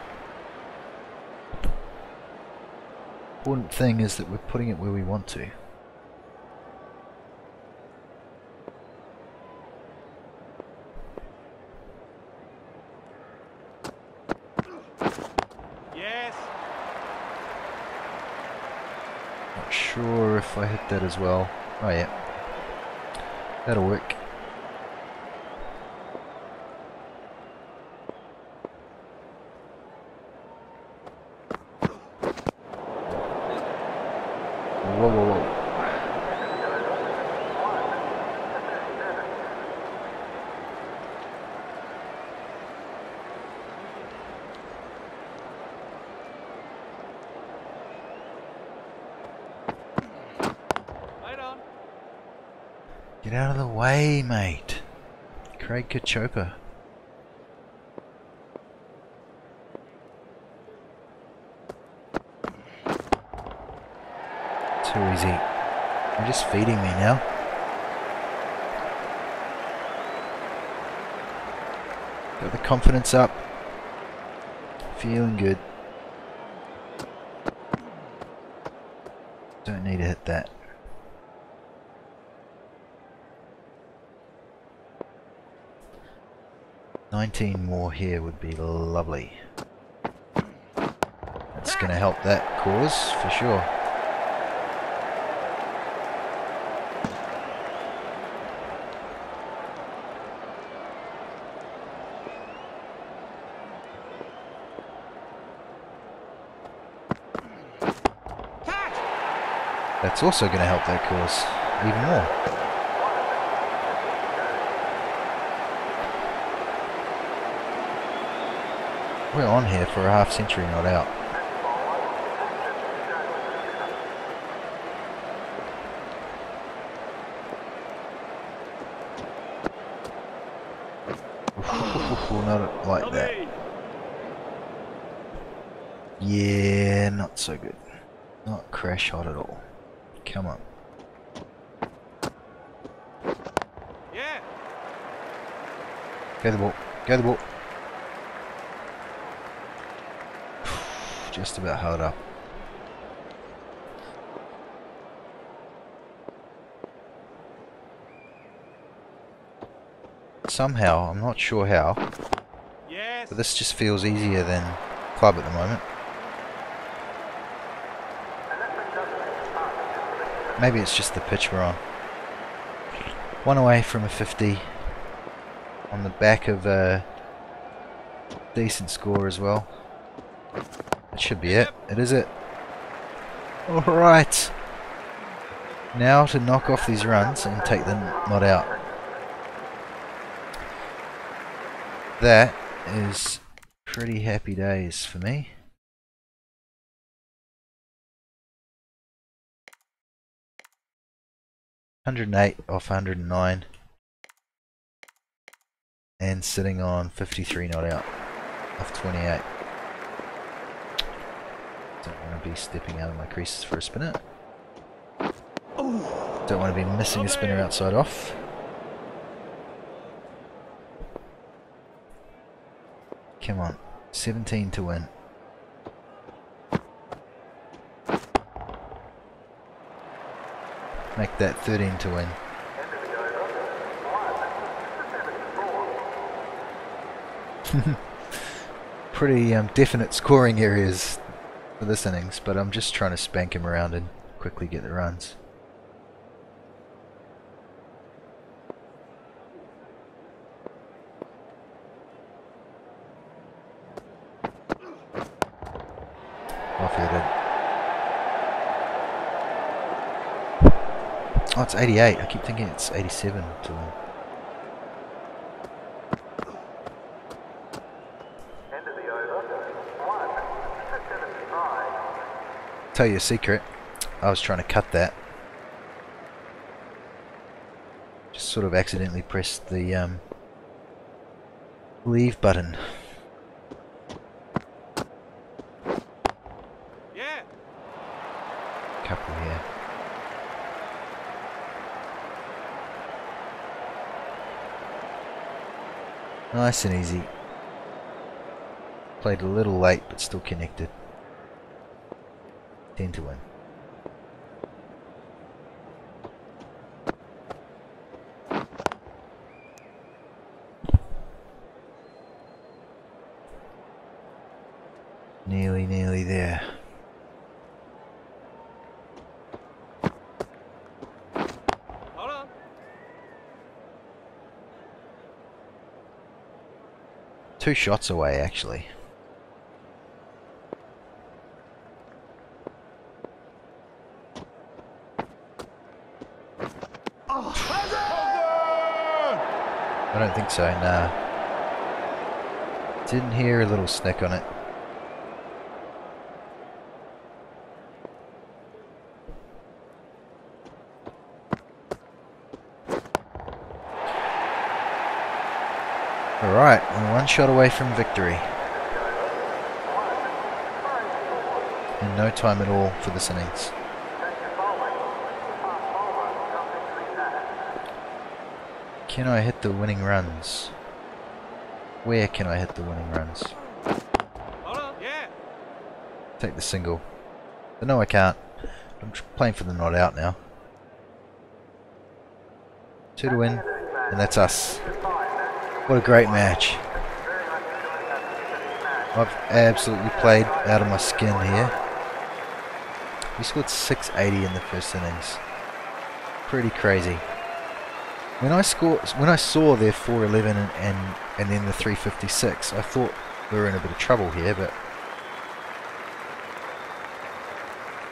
Important thing is that we're putting it where we want to. Yes. Not sure if I hit that as well. Oh yeah. That'll work. Whoa, whoa, whoa. Right on. Get out of the way, mate. Craig Kachopa. Too easy. You're just feeding me now. Got the confidence up. Feeling good. Don't need to hit that. $19 more here would be lovely. That's going to help that cause for sure. That's also going to help that cause even more. We're on here for a half century not out. Not like that. Yeah, not so good. Not crash hot at all. Come on. Yeah. Go the ball. Go the ball. Just about held up. Somehow, I'm not sure how, Yes. but this just feels easier than club at the moment. Maybe it's just the pitch we're on. One away from a 50 on the back of a decent score as well. That should be it. It is it. Alright. Now to knock off these runs and take them not out. That is pretty happy days for me. $108 off 109 and sitting on 53 not out off 28. Don't want to be stepping out of my creases for a spinner. Don't want to be missing a spinner outside off. Come on, 17 to win. Make that 13 to win. Pretty definite scoring areas for this innings, but I'm just trying to spank him around and quickly get the runs. Off-headed. Oh, it's 88. I keep thinking it's 87 to win. End of the over. 1 to 75. Tell you a secret. I was trying to cut that. Just sort of accidentally pressed the leave button. Yeah. Couple here. Nice and easy. Played a little late, but still connected. 10 to win. Nearly there. Hold on. Two shots away, actually. I don't think so, nah. Didn't hear a little snick on it. Alright, we're one shot away from victory. In no time at all for this innings. Can I hit the winning runs? Where can I hit the winning runs? Hold on. Yeah. Take the single. But no, I can't. I'm playing for the not out now. 2 to win, and that's us. What a great match. I've absolutely played out of my skin here. We scored 680 in the first innings. Pretty crazy. When I saw their 411 and then the 356, I thought we were in a bit of trouble here, but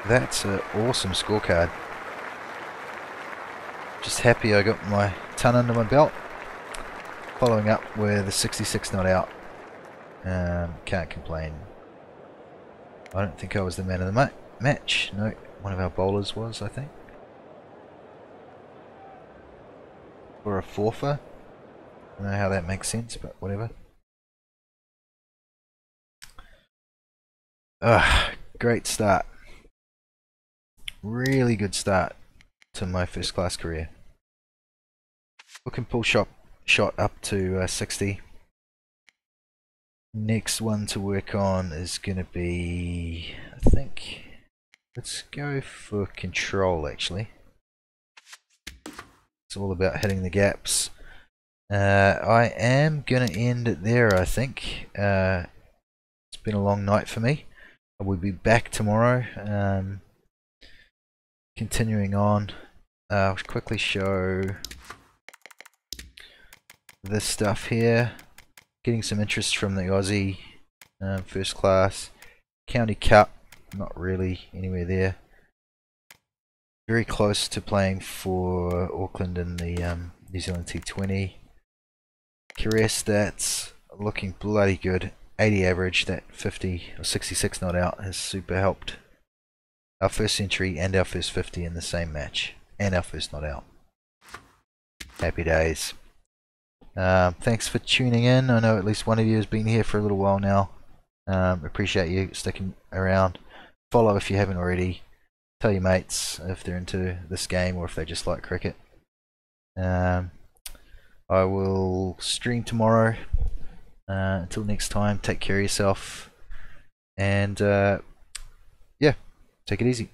That's an awesome scorecard. Just happy I got my ton under my belt. Following up with a 66 not out. Can't complain. I don't think I was the man of the match. No, one of our bowlers was, I think. Or a fourfer. I don't know how that makes sense, but whatever. Great start. Really good start to my first class career. Hook and pull shot up to 60. Next one to work on is going to be, I think, let's go for control actually. It's all about hitting the gaps. I am going to end it there, I think. It's been a long night for me. I will be back tomorrow. Continuing on, I'll quickly show this stuff here. Getting some interest from the Aussie first class. County Cup, not really anywhere there. Very close to playing for Auckland in the New Zealand T20. Career stats looking bloody good. 80 average, that 50 or 66 not out has super helped. Our first century and our first 50 in the same match. And our first not out. Happy days. Thanks for tuning in. I know at least one of you has been here for a little while now. Appreciate you sticking around. Follow if you haven't already. Tell your mates if they're into this game or if they just like cricket. I will stream tomorrow. Until next time, take care of yourself. And yeah, take it easy.